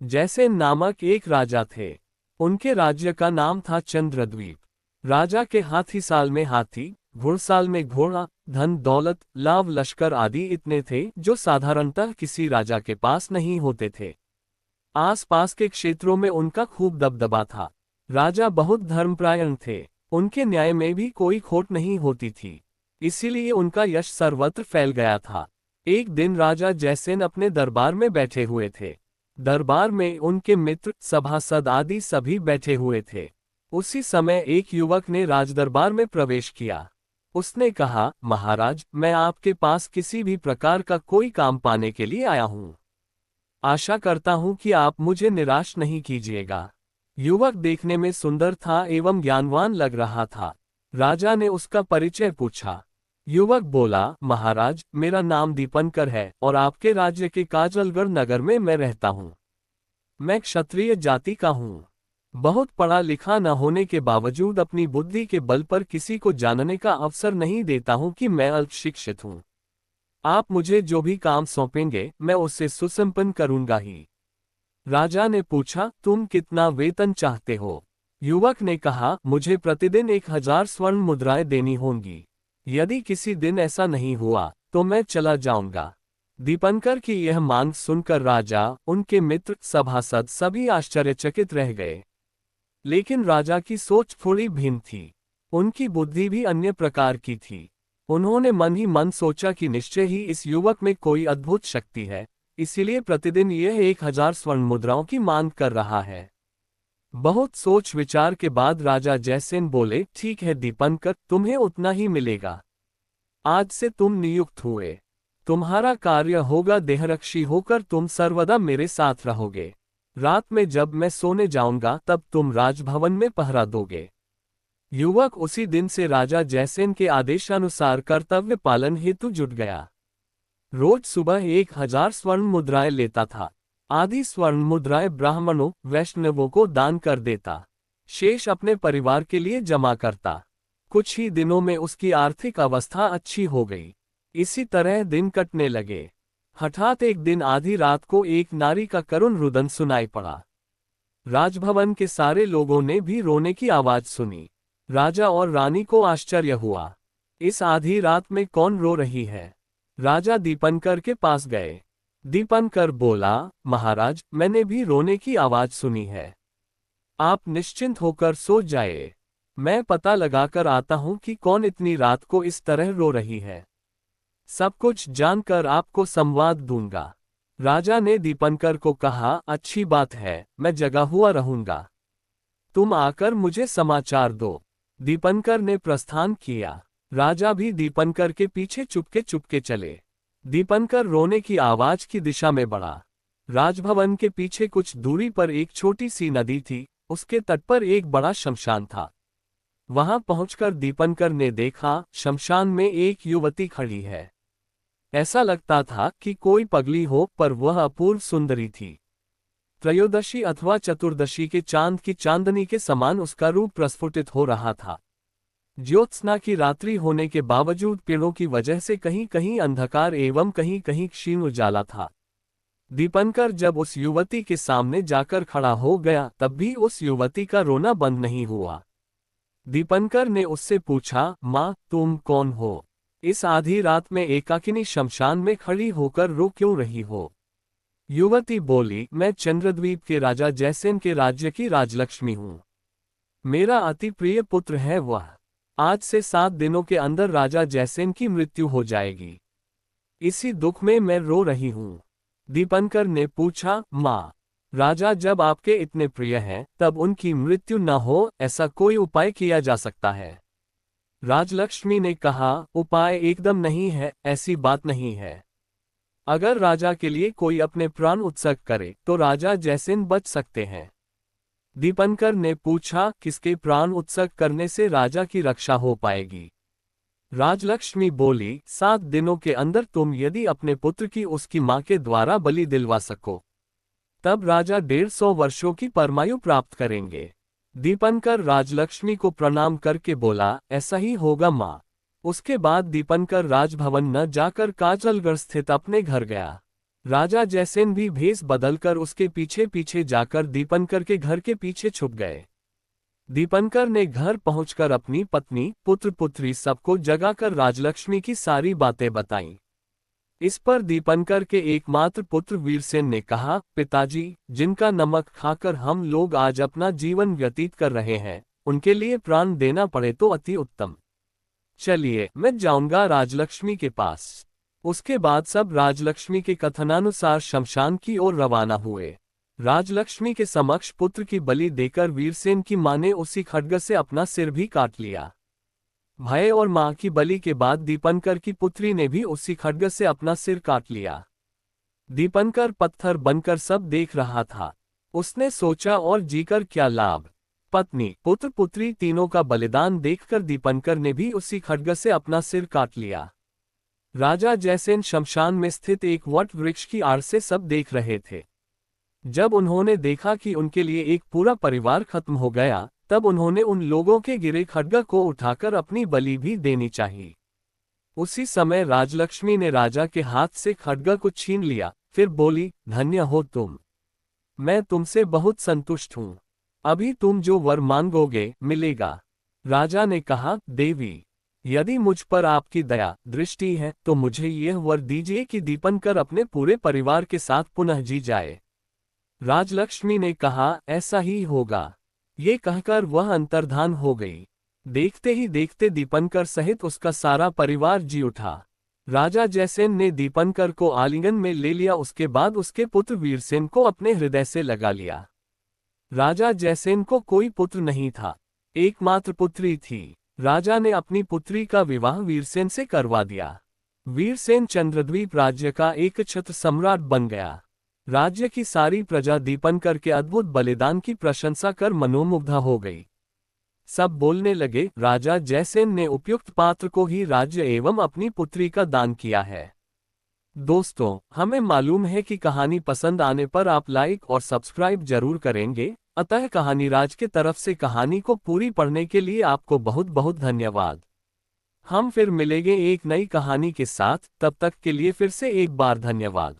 जैसेन नामक एक राजा थे। उनके राज्य का नाम था चंद्रद्वीप। राजा के हाथी साल में हाथी, घुड़साल में घोड़ा, धन दौलत, लाव लश्कर आदि इतने थे जो साधारणतः किसी राजा के पास नहीं होते थे। आसपास के क्षेत्रों में उनका खूब दबदबा था। राजा बहुत धर्मपरायण थे। उनके न्याय में भी कोई खोट नहीं होती थी। इसीलिए उनका यश सर्वत्र फैल गया था। एक दिन राजा जयसेन अपने दरबार में बैठे हुए थे। दरबार में उनके मित्र, सभासद आदि सभी बैठे हुए थे। उसी समय एक युवक ने राजदरबार में प्रवेश किया। उसने कहा, महाराज, मैं आपके पास किसी भी प्रकार का कोई काम पाने के लिए आया हूँ। आशा करता हूँ कि आप मुझे निराश नहीं कीजिएगा। युवक देखने में सुंदर था एवं ज्ञानवान लग रहा था। राजा ने उसका परिचय पूछा। युवक बोला, महाराज, मेरा नाम दीपनकर है और आपके राज्य के काजलगढ़ नगर में मैं रहता हूँ। मैं क्षत्रिय जाति का हूँ। बहुत पढ़ा लिखा न होने के बावजूद अपनी बुद्धि के बल पर किसी को जानने का अवसर नहीं देता हूँ कि मैं अल्प शिक्षित हूँ। आप मुझे जो भी काम सौंपेंगे मैं उससे सुसंपन्न करूंगा ही। राजा ने पूछा, तुम कितना वेतन चाहते हो? युवक ने कहा, मुझे प्रतिदिन 1000 स्वर्ण मुद्राएं देनी होंगी। यदि किसी दिन ऐसा नहीं हुआ तो मैं चला जाऊंगा। दीपनकर की यह मांग सुनकर राजा, उनके मित्र, सभासद सभी आश्चर्यचकित रह गए। लेकिन राजा की सोच थोड़ी भिन्न थी। उनकी बुद्धि भी अन्य प्रकार की थी। उन्होंने मन ही मन सोचा कि निश्चय ही इस युवक में कोई अद्भुत शक्ति है, इसीलिए प्रतिदिन यह 1000 स्वर्ण मुद्राओं की मांग कर रहा है। बहुत सोच विचार के बाद राजा जयसेन बोले, ठीक है दीपनकर, तुम्हें उतना ही मिलेगा। आज से तुम नियुक्त हुए। तुम्हारा कार्य होगा देहरक्षी होकर तुम सर्वदा मेरे साथ रहोगे। रात में जब मैं सोने जाऊंगा तब तुम राजभवन में पहरा दोगे। युवक उसी दिन से राजा जयसेन के आदेशानुसार कर्तव्य पालन हेतु जुट गया। रोज सुबह 1000 स्वर्ण मुद्राएं लेता था। आधी स्वर्ण मुद्राएं ब्राह्मणों, वैष्णवों को दान कर देता। शेष अपने परिवार के लिए जमा करता। कुछ ही दिनों में उसकी आर्थिक अवस्था अच्छी हो गई। इसी तरह दिन कटने लगे। हठात एक दिन आधी रात को एक नारी का करुण रुदन सुनाई पड़ा। राजभवन के सारे लोगों ने भी रोने की आवाज सुनी। राजा और रानी को आश्चर्य हुआ। इस आधी रात में कौन रो रही है? राजा दीपनकर के पास गए। दीपनकर बोला, महाराज, मैंने भी रोने की आवाज सुनी है। आप निश्चिंत होकर सो जाए। मैं पता लगाकर आता हूं कि कौन इतनी रात को इस तरह रो रही है। सब कुछ जानकर आपको संवाद दूंगा। राजा ने दीपनकर को कहा, अच्छी बात है, मैं जगा हुआ रहूंगा। तुम आकर मुझे समाचार दो। दीपनकर ने प्रस्थान किया। राजा भी दीपनकर के पीछे चुपके चुपके चले। दीपनकर रोने की आवाज की दिशा में बढ़ा। राजभवन के पीछे कुछ दूरी पर एक छोटी सी नदी थी। उसके तट पर एक बड़ा शमशान था। वहां पहुंचकर दीपनकर ने देखा, शमशान में एक युवती खड़ी है। ऐसा लगता था कि कोई पगली हो, पर वह अपूर्व सुंदरी थी। त्रयोदशी अथवा चतुर्दशी के चांद की चांदनी के समान उसका रूप प्रस्फुटित हो रहा था। ज्योत्सना की रात्रि होने के बावजूद पेड़ों की वजह से कहीं कहीं अंधकार एवं कहीं कहीं क्षीण उजाला था। दीपनकर जब उस युवती के सामने जाकर खड़ा हो गया तब भी उस युवती का रोना बंद नहीं हुआ। दीपनकर ने उससे पूछा, माँ, तुम कौन हो? इस आधी रात में एकाकिनी शमशान में खड़ी होकर रो क्यों रही हो? युवती बोली, मैं चंद्रद्वीप के राजा जयसेन के राज्य की राजलक्ष्मी हूँ। मेरा अति प्रिय पुत्र है वह। आज से 7 दिनों के अंदर राजा जयसेन की मृत्यु हो जाएगी। इसी दुख में मैं रो रही हूँ। दीपनकर ने पूछा, माँ, राजा जब आपके इतने प्रिय हैं तब उनकी मृत्यु न हो, ऐसा कोई उपाय किया जा सकता है? राजलक्ष्मी ने कहा, उपाय एकदम नहीं है, ऐसी बात नहीं है। अगर राजा के लिए कोई अपने प्राण उत्सर्ग करे तो राजा जयसेन बच सकते हैं। दीपनकर ने पूछा, किसके प्राण उत्सर्ग करने से राजा की रक्षा हो पाएगी? राजलक्ष्मी बोली, 7 दिनों के अंदर तुम यदि अपने पुत्र की उसकी मां के द्वारा बलि दिलवा सको तब राजा 150 वर्षों की परमायु प्राप्त करेंगे। दीपनकर राजलक्ष्मी को प्रणाम करके बोला, ऐसा ही होगा मां। उसके बाद दीपनकर राजभवन न जाकर काजलगढ़ स्थित अपने घर गया। राजा जयसेन भी भेष बदलकर उसके पीछे पीछे जाकर दीपनकर के घर के पीछे छुप गए। दीपनकर ने घर पहुंचकर अपनी पत्नी, पुत्र पुत्री सबको जगाकर राजलक्ष्मी की सारी बातें बताईं। इस पर दीपनकर के एकमात्र पुत्र वीरसेन ने कहा, पिताजी, जिनका नमक खाकर हम लोग आज अपना जीवन व्यतीत कर रहे हैं, उनके लिए प्राण देना पड़े तो अति उत्तम। चलिए, मैं जाऊंगा राजलक्ष्मी के पास। उसके बाद सब राजलक्ष्मी के कथनानुसार शमशान की ओर रवाना हुए। राजलक्ष्मी के समक्ष पुत्र की बलि देकर वीरसेन की मां ने उसी खड्ग से अपना सिर भी काट लिया। भाई और मां की बलि के बाद दीपनकर की पुत्री ने भी उसी खड्ग से अपना सिर काट लिया। दीपनकर पत्थर बनकर सब देख रहा था। उसने सोचा, और जीकर क्या लाभ। पत्नी, पुत्र पुत्री तीनों का बलिदान देखकर दीपनकर ने भी उसी खड्ग से अपना सिर काट लिया। राजा जयसेन शमशान में स्थित एक वट वृक्ष की आड़ से सब देख रहे थे। जब उन्होंने देखा कि उनके लिए एक पूरा परिवार खत्म हो गया, तब उन्होंने उन लोगों के गिरे खड्ग को उठाकर अपनी बलि भी देनी चाहिए। उसी समय राजलक्ष्मी ने राजा के हाथ से खड्ग को छीन लिया, फिर बोली, धन्य हो तुम। मैं तुमसे बहुत संतुष्ट हूं। अभी तुम जो वर मांगोगे मिलेगा। राजा ने कहा, देवी, यदि मुझ पर आपकी दया दृष्टि है तो मुझे यह वर दीजिए कि दीपनकर अपने पूरे परिवार के साथ पुनः जी जाए। राजलक्ष्मी ने कहा, ऐसा ही होगा। ये कहकर वह अंतर्धान हो गई। देखते ही देखते दीपनकर सहित उसका सारा परिवार जी उठा। राजा जयसेन ने दीपनकर को आलिंगन में ले लिया। उसके बाद उसके पुत्र वीरसेन को अपने हृदय से लगा लिया। राजा जयसेन को कोई पुत्र नहीं था, एकमात्र पुत्री थी। राजा ने अपनी पुत्री का विवाह वीरसेन से करवा दिया। वीरसेन चंद्रद्वीप राज्य का एक छत्र सम्राट बन गया। राज्य की सारी प्रजा दीपनकर के अद्भुत बलिदान की प्रशंसा कर मनोमुग्ध हो गई। सब बोलने लगे, राजा जयसेन ने उपयुक्त पात्र को ही राज्य एवं अपनी पुत्री का दान किया है। दोस्तों, हमें मालूम है कि कहानी पसंद आने पर आप लाइक और सब्सक्राइब जरूर करेंगे, अतः कहानीराज के तरफ से कहानी को पूरी पढ़ने के लिए आपको बहुत बहुत धन्यवाद। हम फिर मिलेंगे एक नई कहानी के साथ, तब तक के लिए फिर से एक बार धन्यवाद।